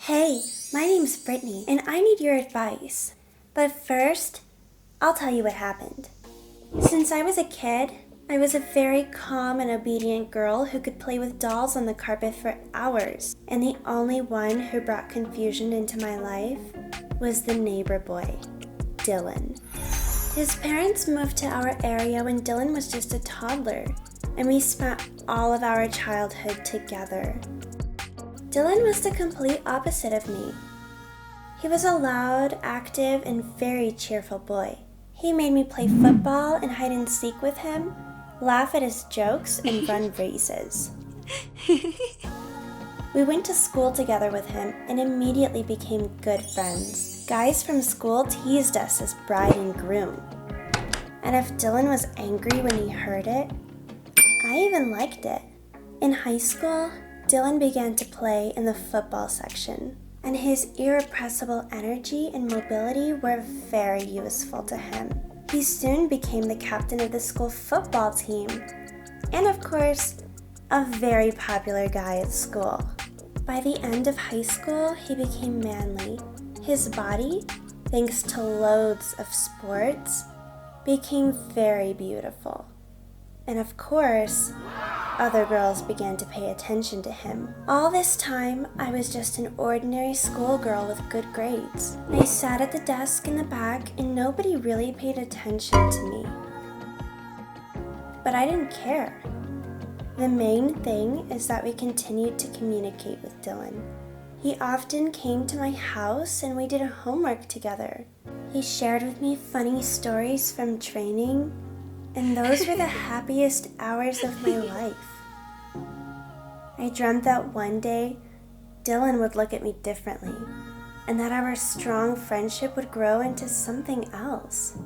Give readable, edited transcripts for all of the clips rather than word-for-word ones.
Hey, my name's Britney, and I need your advice. But first, I'll tell you what happened. Since I was a kid, I was a very calm and obedient girl who could play with dolls on the carpet for hours. And the only one who brought confusion into my life was the neighbor boy, Dylan. His parents moved to our area when Dylan was just a toddler, and we spent all of our childhood together. Dylan was the complete opposite of me. He was a loud, active, and very cheerful boy. He made me play football and hide and seek with him, laugh at his jokes, and run races. We went to school together with him and immediately became good friends. Guys from school teased us as bride and groom. And if Dylan was angry when he heard it, I even liked it. In high school, Dylan began to play in the football section, and his irrepressible energy and mobility were very useful to him. He soon became the captain of the school football team, and of course, a very popular guy at school. By the end of high school, he became manly. His body, thanks to loads of sports, became very beautiful. And of course, other girls began to pay attention to him. All this time, I was just an ordinary schoolgirl with good grades. I sat at the desk in the back and nobody really paid attention to me. But I didn't care. The main thing is that we continued to communicate with Dylan. He often came to my house and we did homework together. He shared with me funny stories from training, and those were the happiest hours of my life. I dreamt that one day, Dylan would look at me differently, and that our strong friendship would grow into something else.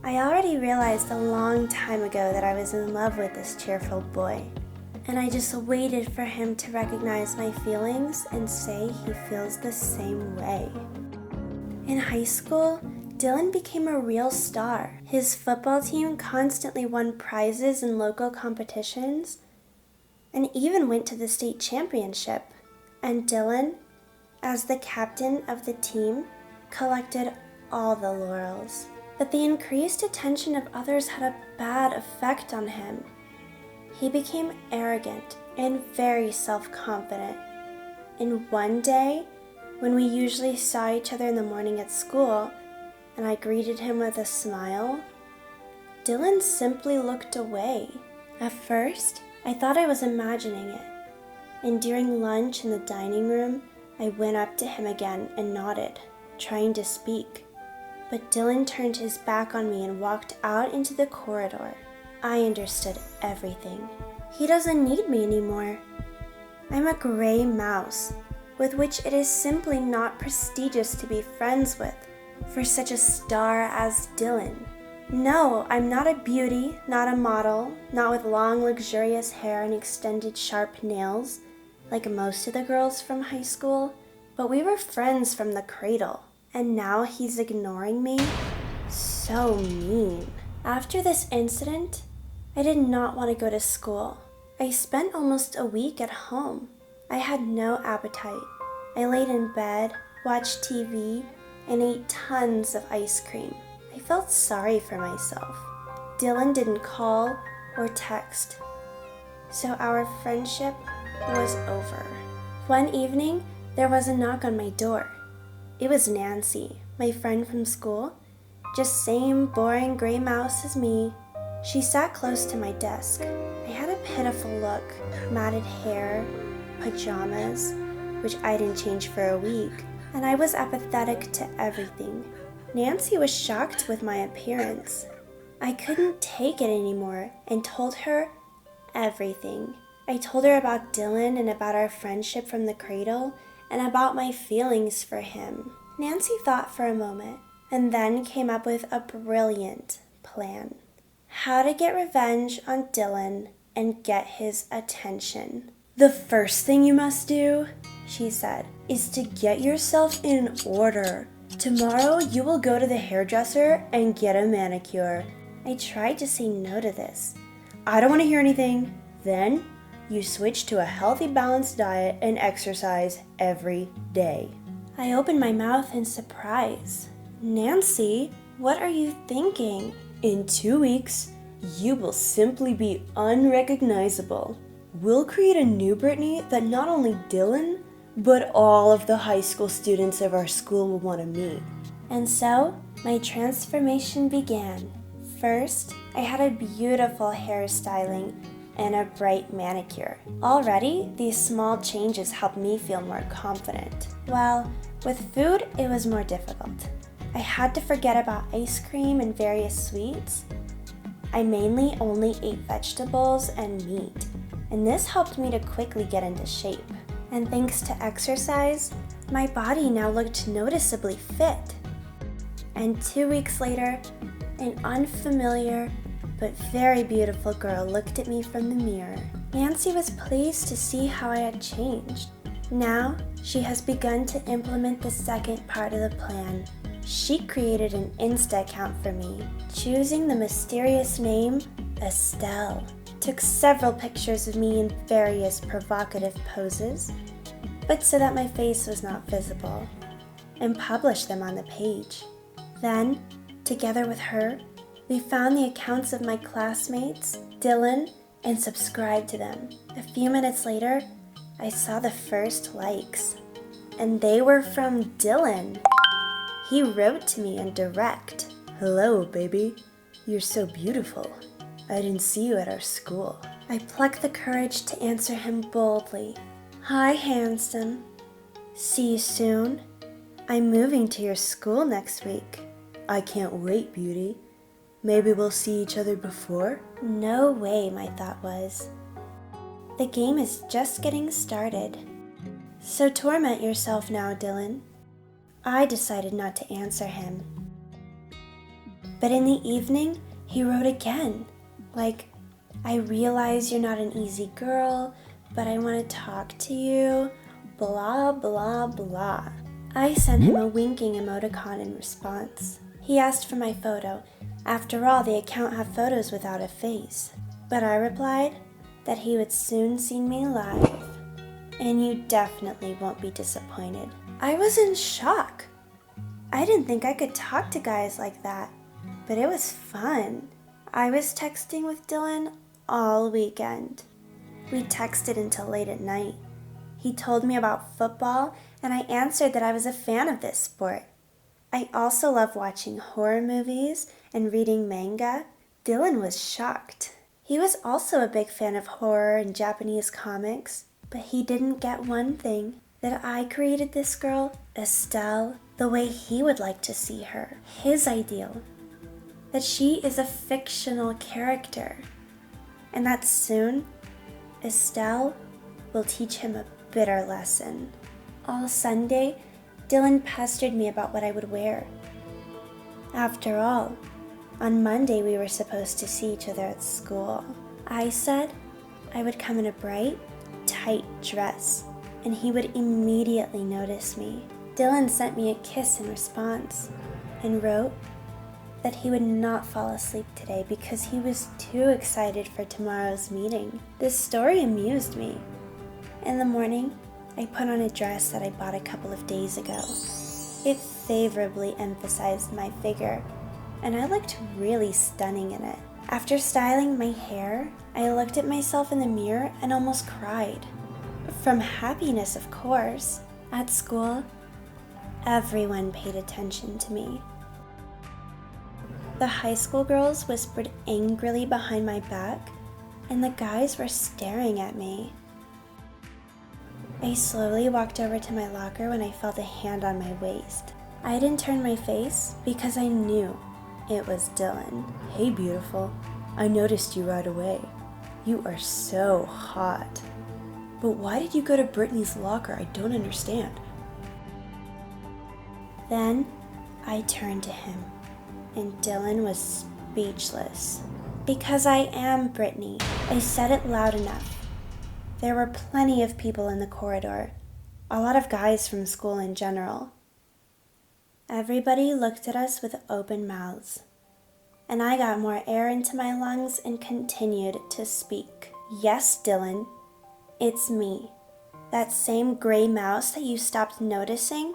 I already realized a long time ago that I was in love with this cheerful boy, and I just waited for him to recognize my feelings and say he feels the same way. In high school, Dylan became a real star. His football team constantly won prizes in local competitions and even went to the state championship. And Dylan, as the captain of the team, collected all the laurels. But the increased attention of others had a bad effect on him. He became arrogant and very self-confident. And one day, when we usually saw each other in the morning at school, and I greeted him with a smile, Dylan simply looked away. At first, I thought I was imagining it, and during lunch in the dining room, I went up to him again and nodded, trying to speak. But Dylan turned his back on me and walked out into the corridor. I understood everything. He doesn't need me anymore. I'm a gray mouse, with which it is simply not prestigious to be friends with, for such a star as Dylan. No, I'm not a beauty, not a model, not with long luxurious hair and extended sharp nails, like most of the girls from high school, but we were friends from the cradle, and now he's ignoring me? So mean. After this incident, I did not want to go to school. I spent almost a week at home. I had no appetite. I laid in bed, watched TV, and ate tons of ice cream. I felt sorry for myself. Dylan didn't call or text, so our friendship was over. One evening, there was a knock on my door. It was Nancy, my friend from school, just same boring gray mouse as me. She sat close to my desk. I had a pitiful look, matted hair, pajamas, which I didn't change for a week, and I was apathetic to everything. Nancy was shocked with my appearance. I couldn't take it anymore and told her everything. I told her about Dylan and about our friendship from the cradle and about my feelings for him. Nancy thought for a moment and then came up with a brilliant plan. How to get revenge on Dylan and get his attention. "The first thing you must do," she said, "is to get yourself in order. Tomorrow you will go to the hairdresser and get a manicure." I tried to say no to this. "I don't want to hear anything." "Then You switch to a healthy, balanced diet and exercise every day. I opened my mouth in surprise. Nancy, what are you thinking? In 2 weeks, you will simply be unrecognizable. We'll create a new Britney that not only Dylan, but all of the high school students of our school will want to meet. And so, my transformation began. First, I had a beautiful hairstyling and a bright manicure. Already, these small changes helped me feel more confident. Well, with food, it was more difficult. I had to forget about ice cream and various sweets. I mainly only ate vegetables and meat, and this helped me to quickly get into shape. And thanks to exercise, my body now looked noticeably fit. And 2 weeks later, an unfamiliar but very beautiful girl looked at me from the mirror. Nancy was pleased to see how I had changed. Now, she has begun to implement the second part of the plan. She created an Insta account for me, choosing the mysterious name Estelle. Took several pictures of me in various provocative poses, but so that my face was not visible, and published them on the page. Then, together with her, we found the accounts of my classmates, Dylan, and subscribed to them. A few minutes later, I saw the first likes, and they were from Dylan. He wrote to me in direct. "Hello, baby. You're so beautiful. I didn't see you at our school." I plucked the courage to answer him boldly. "Hi, handsome. See you soon. I'm moving to your school next week." "I can't wait, beauty. Maybe we'll see each other before?" No way, my thought was. The game is just getting started. So torment yourself now, Dylan. I decided not to answer him. But in the evening, he wrote again. Like, "I realize you're not an easy girl, but I want to talk to you, blah, blah, blah." I sent him a winking emoticon in response. He asked for my photo. After all, the account had photos without a face. But I replied that he would soon see me live. And you definitely won't be disappointed. I was in shock. I didn't think I could talk to guys like that, but it was fun. I was texting with Dylan all weekend. We texted until late at night. He told me about football, and I answered that I was a fan of this sport. I also love watching horror movies and reading manga. Dylan was shocked. He was also a big fan of horror and Japanese comics, but he didn't get one thing, that I created this girl, Estelle, the way he would like to see her, his ideal. That she is a fictional character, and that soon, Estelle will teach him a bitter lesson. All Sunday, Dylan pestered me about what I would wear. After all, on Monday we were supposed to see each other at school. I said I would come in a bright, tight dress, and he would immediately notice me. Dylan sent me a kiss in response and wrote that he would not fall asleep today because he was too excited for tomorrow's meeting. This story amused me. In the morning, I put on a dress that I bought a couple of days ago. It favorably emphasized my figure, and I looked really stunning in it. After styling my hair, I looked at myself in the mirror and almost cried. From happiness, of course. At school, everyone paid attention to me. The high school girls whispered angrily behind my back, and the guys were staring at me. I slowly walked over to my locker when I felt a hand on my waist. I didn't turn my face because I knew it was Dylan. "Hey, beautiful. I noticed you right away. You are so hot. But why did you go to Brittany's locker? I don't understand." Then I turned to him, and Dylan was speechless. "Because I am Brittany." I said it loud enough. There were plenty of people in the corridor, a lot of guys from school in general. Everybody looked at us with open mouths, and I got more air into my lungs and continued to speak. "Yes, Dylan, It's me. That same gray mouse that you stopped noticing.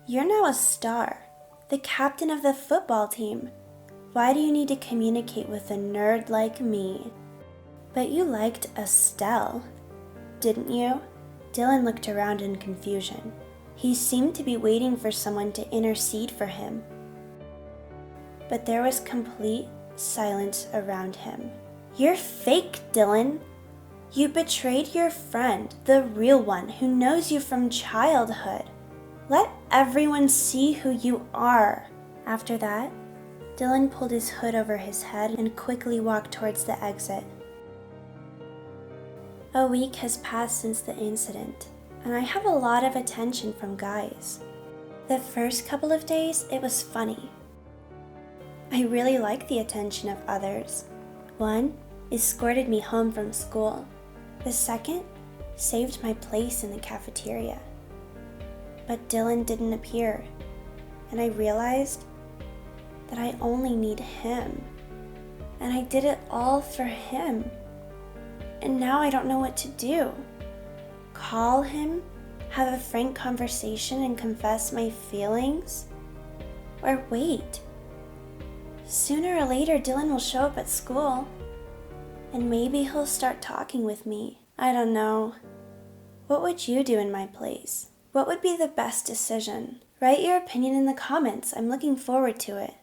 You're now a star, the captain of the football team. Why do you need to communicate with a nerd like me? But you liked Estelle, didn't you? Dylan looked around in confusion. He seemed to be waiting for someone to intercede for him. But there was complete silence around him. You're fake, Dylan. You betrayed your friend, the real one who knows you from childhood. Let everyone see who you are. After that, Dylan pulled his hood over his head and quickly walked towards the exit. A week has passed since the incident, and I have a lot of attention from guys. The first couple of days, it was funny. I really like the attention of others. One escorted me home from school. The second saved my place in the cafeteria. But Dylan didn't appear, and I realized that I only need him. And I did it all for him. And now I don't know what to do. Call him, have a frank conversation and confess my feelings? Or wait. Sooner or later, Dylan will show up at school. And maybe he'll start talking with me. I don't know. What would you do in my place? What would be the best decision? Write your opinion in the comments. I'm looking forward to it.